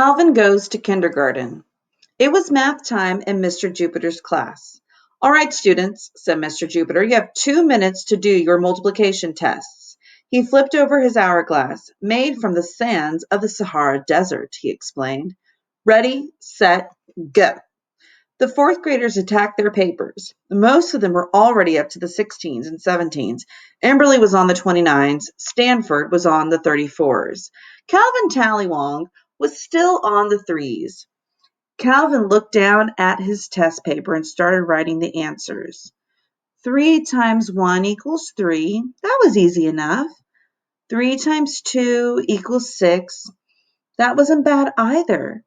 Calvin goes to kindergarten. It was math time in Mr. Jupiter's class. All right, students, said Mr. Jupiter, you have 2 minutes to do your multiplication tests. He flipped over his hourglass, made from the sands of the Sahara Desert, he explained. Ready, set, go. The fourth graders attacked their papers. Most of them were already up to the 16s and 17s. Emberley was on the 29s. Stanford was on the 34s. Calvin Tallywong was still on the 3s. Calvin looked down at his test paper and started writing the answers. 3 times 1 equals 3. That was easy enough. 3 times 2 equals 6. That wasn't bad either.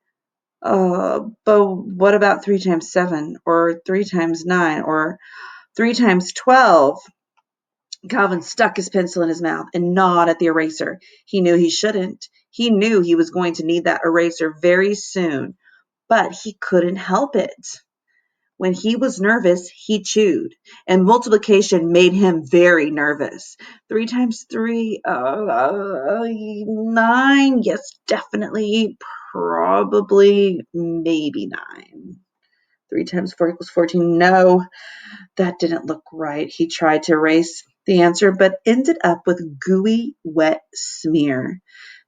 But what about 3 times 7 or 3 times 9 or 3 times 12? Calvin stuck his pencil in his mouth and gnawed at the eraser. He knew he shouldn't. He knew he was going to need that eraser very soon, but he couldn't help it. When he was nervous, he chewed, and multiplication made him very nervous. 3 times 3, 9. Yes, definitely, probably, maybe 9. 3 times 4 equals 14. No, that didn't look right. He tried to erase the answer, but ended up with gooey, wet smear.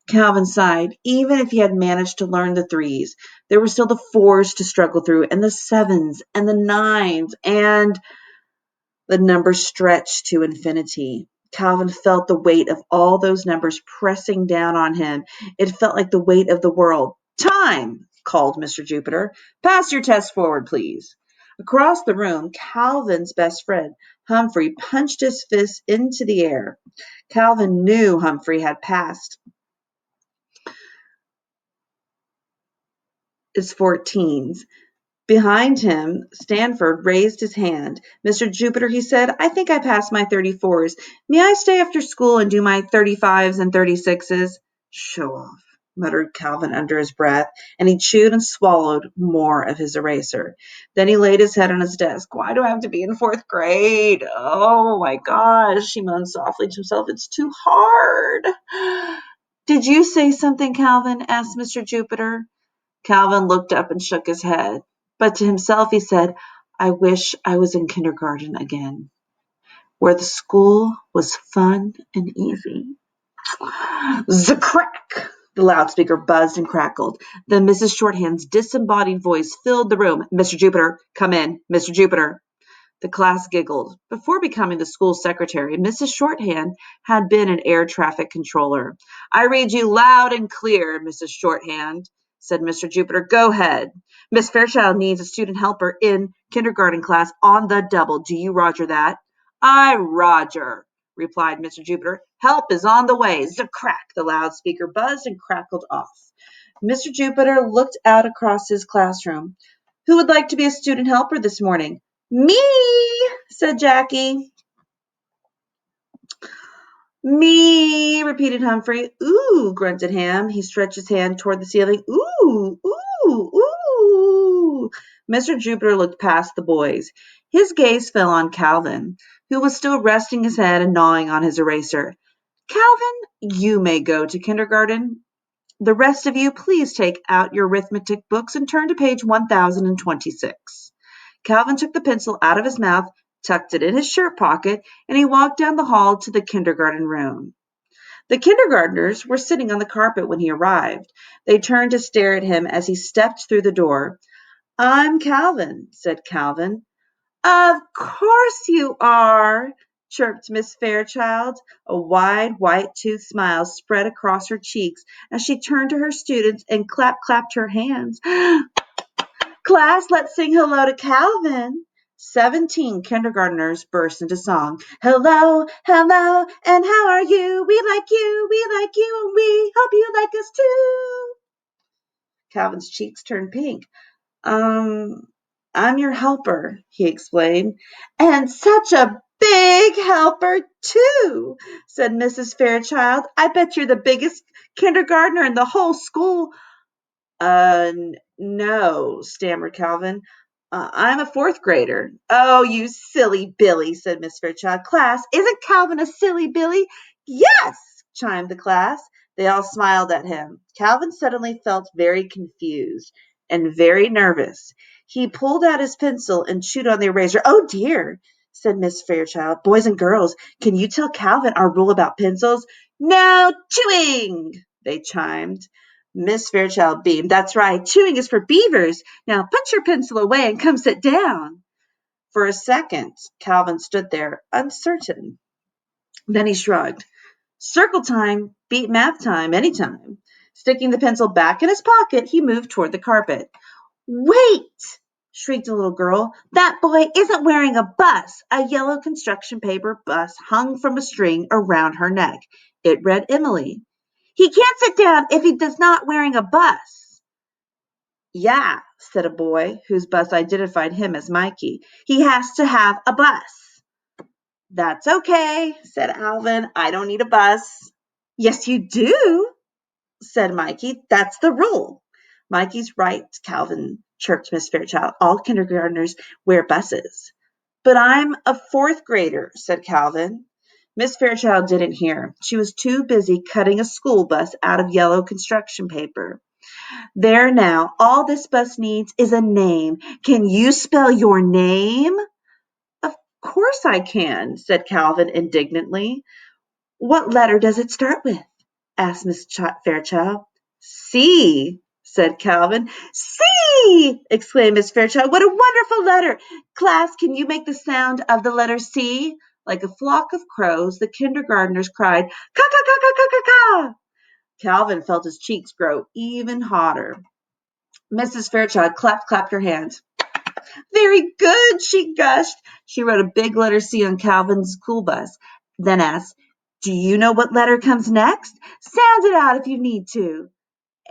Calvin sighed. Even if he had managed to learn the 3s, there were still the 4s to struggle through, and the 7s, and the 9s, and the numbers stretched to infinity. Calvin felt the weight of all those numbers pressing down on him. It felt like the weight of the world. Time, called Mr. Jupiter. Pass your test forward, please. Across the room, Calvin's best friend, Humphrey, punched his fist into the air. Calvin knew Humphrey had passed his 14s. Behind him, Stanford raised his hand. Mr. Jupiter, he said, I think I passed my 34s. May I stay after school and do my 35s and 36s? Show off, muttered Calvin under his breath, and he chewed and swallowed more of his eraser. Then he laid his head on his desk. Why do I have to be in fourth grade? Oh my gosh, he moaned softly to himself. It's too hard. Did you say something, Calvin? Asked Mr. Jupiter. Calvin looked up and shook his head. But to himself he said, I wish I was in kindergarten again, where the school was fun and easy. Zacrack! The loudspeaker buzzed and crackled. Then Mrs. Shorthand's disembodied voice filled the room. Mr. Jupiter, come in. Mr. Jupiter. The class giggled. Before becoming the school secretary, Mrs. Shorthand had been an air traffic controller. I read you loud and clear, Mrs. Shorthand, said Mr. Jupiter. Go ahead. Miss Fairchild needs a student helper in kindergarten class on the double. Do you roger that? I roger, replied Mr. Jupiter. Help is on the way. Zacrack! The loudspeaker buzzed and crackled off. Mr. Jupiter looked out across his classroom. Who would like to be a student helper this morning? Me, said Jackie. Me, repeated Humphrey. Ooh, grunted Ham. He stretched his hand toward the ceiling. Ooh, ooh, ooh. Mr. Jupiter looked past the boys. His gaze fell on Calvin, who was still resting his head and gnawing on his eraser. Calvin, you may go to kindergarten. The rest of you, please take out your arithmetic books and turn to page 1026. Calvin took the pencil out of his mouth, tucked it in his shirt pocket, and he walked down the hall to the kindergarten room. The kindergartners were sitting on the carpet when he arrived. They turned to stare at him as he stepped through the door. I'm Calvin, said Calvin. Of course you are, chirped Miss Fairchild. A wide, white-toothed smile spread across her cheeks as she turned to her students and clapped her hands. Class, let's sing hello to Calvin. 17 kindergartners burst into song. Hello, hello, and how are you? We like you, and we hope you like us too. Calvin's cheeks turned pink. I'm your helper, he explained. And such a big helper, too, said Mrs. Fairchild. I bet you're the biggest kindergartner in the whole school. No, stammered Calvin. I'm a fourth grader. Oh, you silly Billy, said Miss Fairchild. Class, isn't Calvin a silly Billy? Yes, chimed the class. They all smiled at him. Calvin suddenly felt very confused and very nervous. He pulled out his pencil and chewed on the eraser. "Oh, dear," said Miss Fairchild. "Boys and girls, can you tell Calvin our rule about pencils?" "No chewing," they chimed. Miss Fairchild beamed. "That's right. Chewing is for beavers. Now put your pencil away and come sit down." For a second, Calvin stood there, uncertain. Then he shrugged. Circle time beat math time any time. Sticking the pencil back in his pocket, he moved toward the carpet. "Wait!" shrieked a little girl. "That boy isn't wearing a bus." A yellow construction paper bus hung from a string around her neck. It read Emily. "He can't sit down if he does not wearing a bus." "Yeah," said a boy whose bus identified him as Mikey. "He has to have a bus." "That's okay," said Alvin. "I don't need a bus." "Yes, you do," said Mikey. "That's the rule." "Mikey's right," Calvin chirped Miss Fairchild. "All kindergartners wear buses." "But I'm a fourth grader," said Calvin. Miss Fairchild didn't hear. She was too busy cutting a school bus out of yellow construction paper. "There now, all this bus needs is a name. Can you spell your name?" "Of course I can," said Calvin indignantly. "What letter does it start with?" asked Miss Fairchild. "C," said Calvin. "C!" exclaimed Miss Fairchild. "What a wonderful letter! Class, can you make the sound of the letter C?" Like a flock of crows, the kindergartners cried, "Ca ca ca ca ca ca ca!" Calvin felt his cheeks grow even hotter. Mrs. Fairchild clapped her hands. "Very good," she gushed. She wrote a big letter C on Calvin's school bus, then asked, "Do you know what letter comes next? Sound it out if you need to."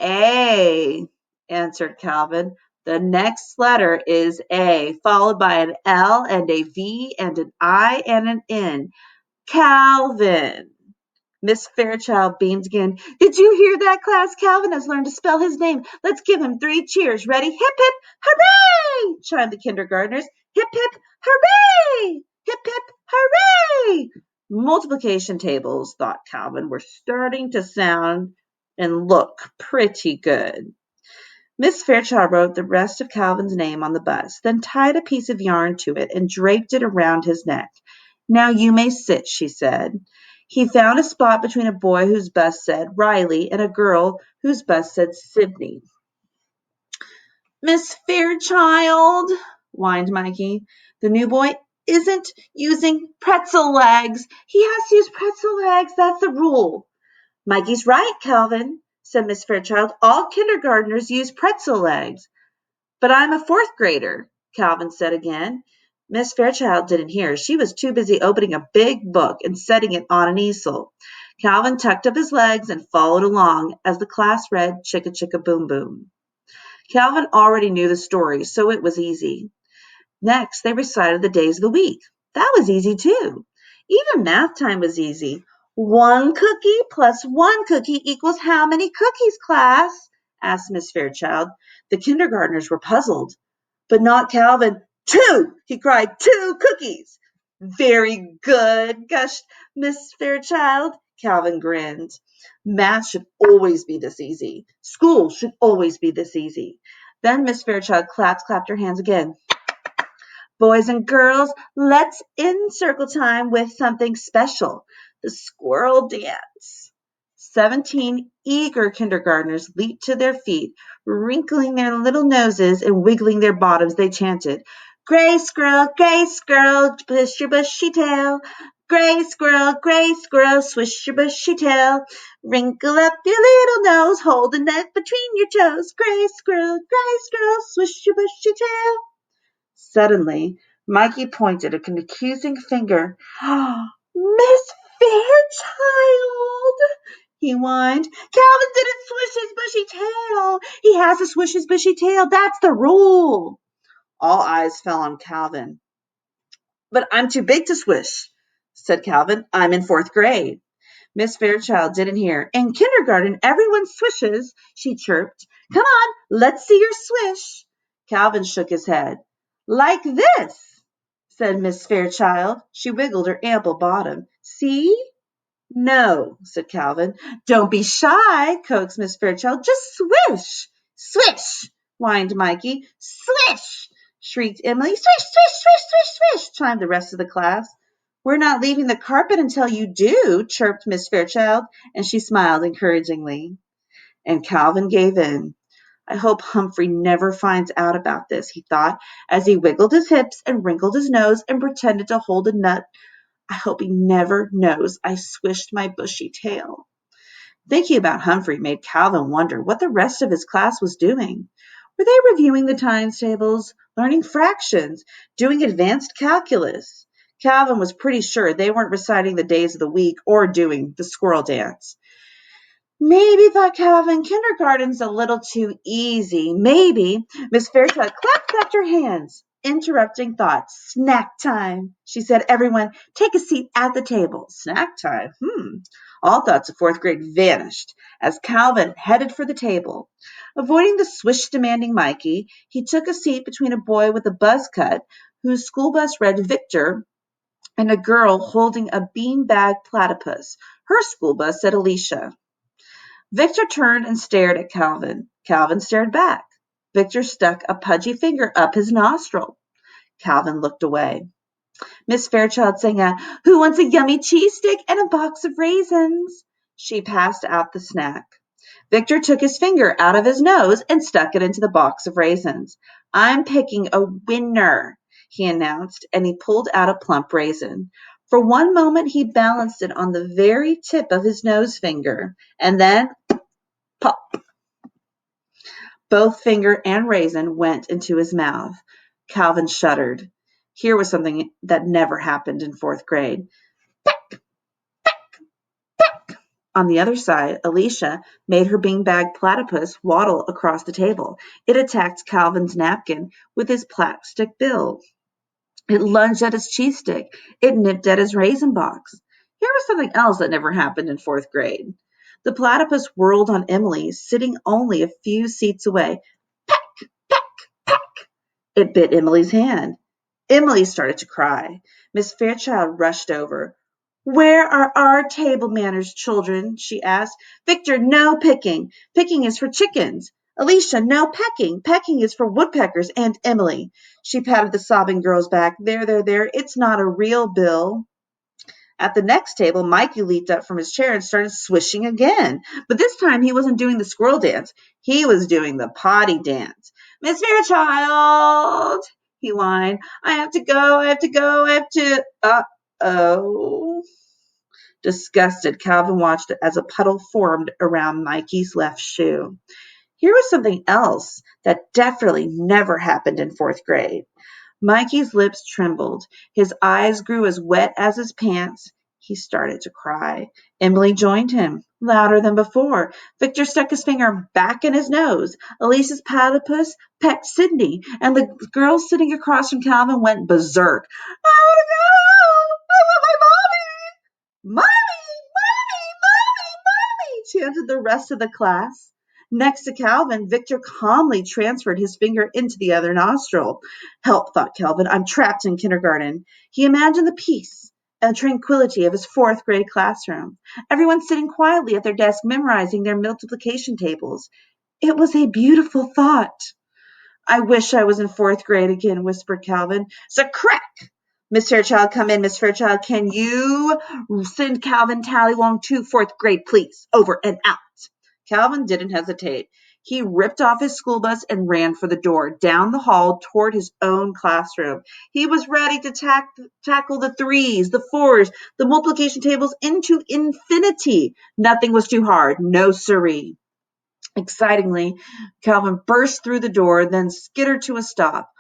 "A," answered Calvin. "The next letter is A, followed by an L and a V and an I and an N. Calvin." Miss Fairchild beamed again. "Did you hear that, class? Calvin has learned to spell his name. Let's give him 3 cheers. Ready? Hip, hip, hooray!" chimed the kindergartners. "Hip, hip, hooray! Hip, hip, hooray!" Multiplication tables, thought Calvin, were starting to sound and look pretty good. Miss Fairchild wrote the rest of Calvin's name on the bus, then tied a piece of yarn to it and draped it around his neck. "Now you may sit," she said. He found a spot between a boy whose bus said Riley and a girl whose bus said Sydney. "Miss Fairchild," whined Mikey, "the new boy isn't using pretzel legs. He has to use pretzel legs. That's the rule." "Mikey's right, Calvin," said Miss Fairchild. "All kindergartners use pretzel legs." "But I'm a fourth grader," Calvin said again. Miss Fairchild didn't hear. She was too busy opening a big book and setting it on an easel. Calvin tucked up his legs and followed along as the class read Chicka Chicka Boom Boom. Calvin already knew the story, so it was easy. Next, they recited the days of the week. That was easy too. Even math time was easy. 1 cookie plus 1 cookie equals how many cookies, class? Asked Miss Fairchild. The kindergartners were puzzled, but not Calvin. 2, he cried, 2 cookies. Very good, gushed Miss Fairchild. Calvin grinned. Math should always be this easy. School should always be this easy. Then Miss Fairchild clapped her hands again. "Boys and girls, let's end circle time with something special, the squirrel dance." 17 eager kindergartners leaped to their feet. Wrinkling their little noses and wiggling their bottoms, they chanted, gray squirrel, push your bushy tail. Gray squirrel, swish your bushy tail. Wrinkle up your little nose, hold the neck between your toes. Gray squirrel, swish your bushy tail." Suddenly, Mikey pointed an accusing finger. "Miss Fairchild," he whined. "Calvin didn't swish his bushy tail. He has to swish his bushy tail. That's the rule." All eyes fell on Calvin. "But I'm too big to swish," said Calvin. "I'm in 4th grade." Miss Fairchild didn't hear. "In kindergarten, everyone swishes," she chirped. "Come on, let's see your swish." Calvin shook his head. "Like this," said Miss Fairchild. She wiggled her ample bottom. "See?" No, said Calvin. Don't be shy, coaxed Miss Fairchild. Just swish. Swish, whined Mikey. Swish, shrieked Emily. Swish, swish, swish, swish, swish, chimed the rest of the class. We're not leaving the carpet until you do, chirped Miss Fairchild, and she smiled encouragingly. And Calvin gave in. I hope Humphrey never finds out about this, he thought, as he wiggled his hips and wrinkled his nose and pretended to hold a nut. I hope he never knows I swished my bushy tail. Thinking about Humphrey made Calvin wonder what the rest of his class was doing. Were they reviewing the times tables, learning fractions, doing advanced calculus? Calvin was pretty sure they weren't reciting the days of the week or doing the squirrel dance. Maybe, thought Calvin, kindergarten's a little too easy. Maybe. Miss Fairchild clapped her hands, interrupting thought. Snack time, she said. Everyone, take a seat at the table. Snack time? All thoughts of fourth grade vanished as Calvin headed for the table. Avoiding the swish-demanding Mikey, he took a seat between a boy with a buzz cut, whose school bus read Victor, and a girl holding a beanbag platypus. Her school bus said Alicia. Victor turned and stared at Calvin. Calvin stared back. Victor stuck a pudgy finger up his nostril. Calvin looked away. Miss Fairchild sang out, Who wants a yummy cheese stick and a box of raisins? She passed out the snack. Victor took his finger out of his nose and stuck it into the box of raisins. I'm picking a winner, he announced, and he pulled out a plump raisin. For one moment, he balanced it on the very tip of his nose finger, and then pop! Both finger and raisin went into his mouth. Calvin shuddered. Here was something that never happened in fourth grade. Peck, peck. On the other side, Alicia made her beanbag platypus waddle across the table. It attacked Calvin's napkin with his plastic bill. It lunged at his cheese stick. It nipped at his raisin box. Here was something else that never happened in fourth grade. The platypus whirled on Emily, sitting only a few seats away. Peck, peck, peck. It bit Emily's hand. Emily started to cry. Miss Fairchild rushed over. Where are our table manners, children? She asked. Victor, no picking. Picking is for chickens. Alicia, no pecking. Pecking is for woodpeckers and Emily. She patted the sobbing girl's back. There. It's not a real bill. At the next table, Mikey leaped up from his chair and started swishing again. But this time he wasn't doing the squirrel dance. He was doing the potty dance. Miss Fairchild, he whined. I have to go. I have to. Uh-oh. Disgusted, Calvin watched as a puddle formed around Mikey's left shoe. Here was something else that definitely never happened in fourth grade. Mikey's lips trembled. His eyes grew as wet as his pants. He started to cry. Emily joined him, louder than before. Victor stuck his finger back in his nose. Elise's platypus pecked Sydney, and the girl sitting across from Calvin went berserk. I want to go! I want my mommy! Mommy! Chanted the rest of the class. Next to Calvin, Victor calmly transferred his finger into the other nostril. Help, thought Calvin. I'm trapped in kindergarten. He imagined the peace and tranquility of his fourth grade classroom. Everyone sitting quietly at their desk memorizing their multiplication tables. It was a beautiful thought. I wish I was in fourth grade again, whispered Calvin. Crack! Miss Fairchild, come in. Miss Fairchild, can you send Calvin Tallywong to fourth grade, please? Over and out. Calvin didn't hesitate. He ripped off his school bus and ran for the door, down the hall toward his own classroom. He was ready to tackle the threes, the fours, the multiplication tables into infinity. Nothing was too hard. No siree. Excitingly, Calvin burst through the door, then skittered to a stop.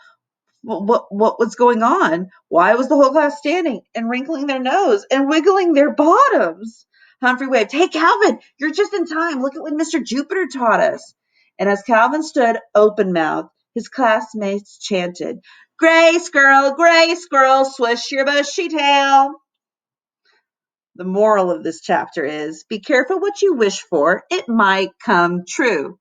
What was going on? Why was the whole class standing and wrinkling their nose and wiggling their bottoms? Humphrey waved. Hey, Calvin, you're just in time. Look at what Mr. Jupiter taught us. And as Calvin stood open-mouthed, his classmates chanted, gray squirrel, swish your bushy tail. The moral of this chapter is, be careful what you wish for. It might come true.